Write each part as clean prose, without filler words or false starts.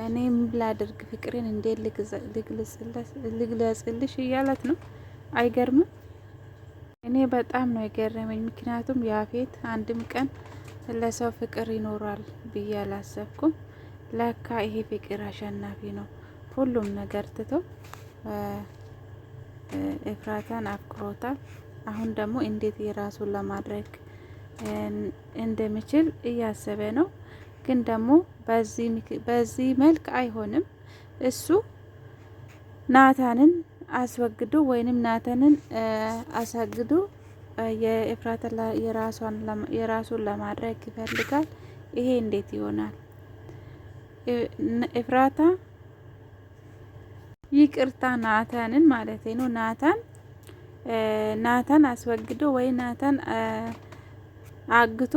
እኔ ምን ላድርግ ፍቅሬን እንዴት ልግለጽልሽ እያላት ነው። አይገርምም? እኔ በጣም ነው የገረመኝ። ምክንያቱም ያፌት አንድም ቀን ለሰው ፍቅር ይኖራል ብዬ አላሰብኩም። ለካ ይሄ ፍቅር አሸናፊ ነው። ሁሉም ነገር ትቶ ኤፍራታን አፍቅሮታል። አሁን ደግሞ እንዴት የራሱን ለማድረግ እንደሚችል እያሰበ ነው። ግን ደግሞ በዚህ መልክ አይሆንም። እሱ ናታንን አስወግዶ ወይንም ናታንን አሳግዶ የኤፍራታ የራሱን ለማድረግ ይፈልጋል። ይሄ እንዴት ይሆናል? ኤፍራታ ይቅርታ ናታንን ማለት ነው። ናታን አስወግዶ ወይ ናታን አግቶ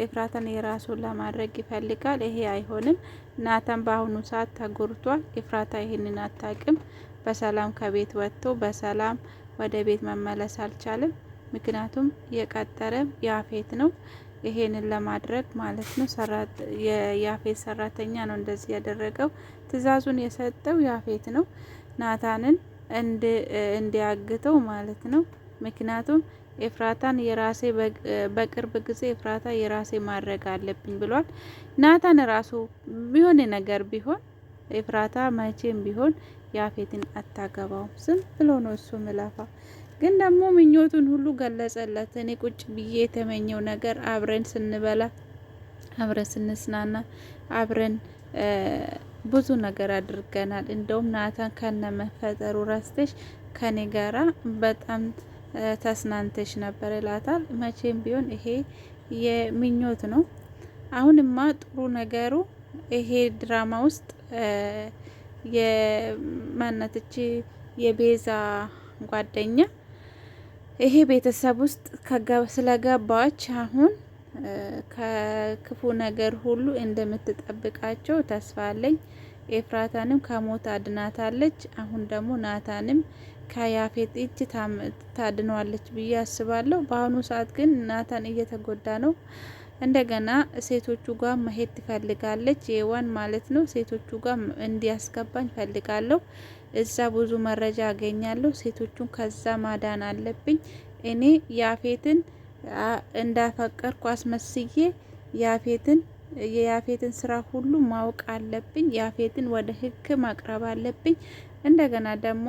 ኤፍራታን የራሱን ለማድረግ ይፈልጋል። ይሄ አይሆንም። ናታን በአሁኑ ሰዓት ተጎድቷል። ኤፍራታ ይሄንን አታቅም። በሰላም ከቤት ወጥቶ በሰላም ወደ ቤት መመለስ አልቻለም። ምክንያቱም የቀጠረም ያፌት ነው። ይሄንን ለማድረግ ማለት ነው የያፌት ሰራተኛ ነው እንደዚህ ያደረገው። ትዕዛዙን የሰጠው ያፌት ነው ናታንን እንዲያግተው ማለት ነው። ምክንያቱም ኤፍራታን የራሴ በቅርብ ጊዜ ኤፍራታ የራሴ ማድረግ አለብኝ ብሏል። ናታን ራሱ ቢሆን ነገር ቢሆን ኤፍራታ መቼም ቢሆን ያፌትን አታገባውም። ዝም ብሎ ነው እሱ ምላፋ። ግን ደግሞ ምኞቱን ሁሉ ገለጸለት። እኔ ቁጭ ብዬ የተመኘው ነገር አብረን ስንበላ፣ አብረን ስንስናና፣ አብረን ብዙ ነገር አድርገናል። እንደውም ናታን ከነ መፈጠሩ ረስተሽ ከኔ ጋራ በጣም ተስናንተሽ ነበር ይላታል። መቼም ቢሆን ይሄ የምኞት ነው። አሁንማ ጥሩ ነገሩ ይሄ ድራማ ውስጥ የማነትች የቤዛ ጓደኛ ይሄ ቤተሰብ ውስጥ ስለገባች አሁን ከክፉ ነገር ሁሉ እንደምትጠብቃቸው ተስፋ አለኝ። ኤፍራታንም ከሞት አድናታለች። አሁን ደግሞ ናታንም ከያፌት እጅ ታድነዋለች ብዬ አስባለሁ። በአሁኑ ሰዓት ግን ናታን እየተጎዳ ነው። እንደገና ሴቶቹ ጋር መሄድ ትፈልጋለች። የዋን ማለት ነው። ሴቶቹ ጋር እንዲያስገባኝ ፈልጋለሁ። እዛ ብዙ መረጃ አገኛለሁ። ሴቶቹን ከዛ ማዳን አለብኝ። እኔ ያፌትን እንዳፈቀርኩ አስመስዬ የያፌትን ስራ ሁሉ ማወቅ አለብኝ። ያፌትን ወደ ሕግ ማቅረብ አለብኝ። እንደገና ደግሞ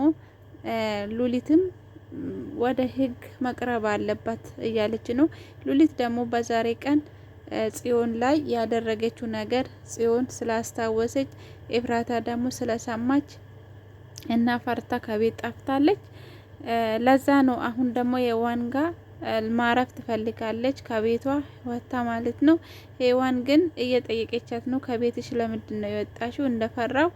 ሉሊትም ወደ ሕግ መቅረብ አለባት እያለች ነው። ሉሊት ደግሞ በዛሬ ቀን ጽዮን ላይ ያደረገችው ነገር ጽዮን ስላስታወሰች ኤፍራታ ደግሞ ስለሰማች እና ፈርታ ከቤት ጠፍታለች። ለዛ ነው አሁን ደግሞ የዋን ጋር ማረፍ ትፈልጋለች ከቤቷ ወታ ማለት ነው። ሄዋን ግን እየጠየቀቻት ነው። ከቤትሽ ለምንድን ነው የወጣሽው? እንደፈራው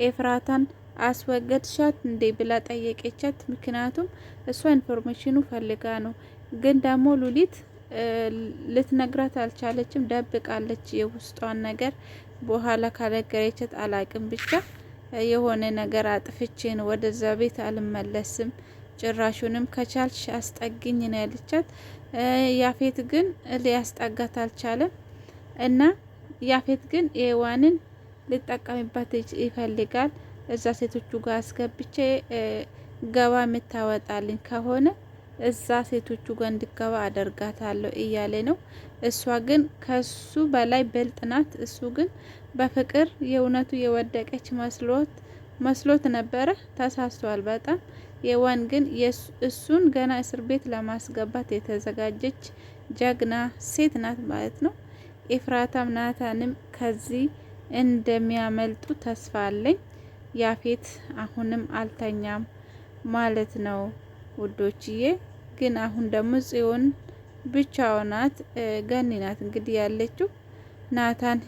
ኤፍራታን አስወገድሻት እንዴ ብላ ጠየቀቻት። ምክንያቱም እሷ ኢንፎርሜሽኑ ፈልጋ ነው። ግን ደግሞ ሉሊት ልትነግራት አልቻለችም። ደብቃለች የውስጧን ነገር። በኋላ ካለገረቻት አላቅም ብቻ የሆነ ነገር አጥፍቼ ነው ወደዛ ቤት አልመለስም፣ ጭራሹንም ከቻልሽ አስጠግኝ ነው ያለቻት። ያፌት ግን ሊያስጠጋት አልቻለም እና ያፌት ግን ሔዋንን ሊጠቀምበት ይፈልጋል። እዛ ሴቶቹ ጋር አስገብቼ ገባ የምታወጣልኝ ከሆነ እዛ ሴቶቹ ጋር እንድገባ አደርጋታለሁ እያለ ነው። እሷ ግን ከሱ በላይ በልጥ ናት። እሱ ግን በፍቅር የእውነቱ የወደቀች መስሎት ነበረ። ተሳስቷል በጣም። ሔዋን ግን እሱን ገና እስር ቤት ለማስገባት የተዘጋጀች ጀግና ሴት ናት ማለት ነው። ኤፍራታም ናታንም ከዚህ እንደሚያመልጡ ተስፋ አለኝ። ያፌት አሁንም አልተኛም ማለት ነው ውዶችዬ። ግን አሁን ደግሞ ጽዮን ብቻዋን ናት። ገኒ ናት እንግዲህ ያለችው። ናታን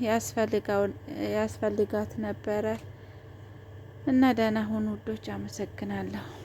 ያስፈልጋት ነበረ እና ደህና ሁኑ ውዶች፣ አመሰግናለሁ።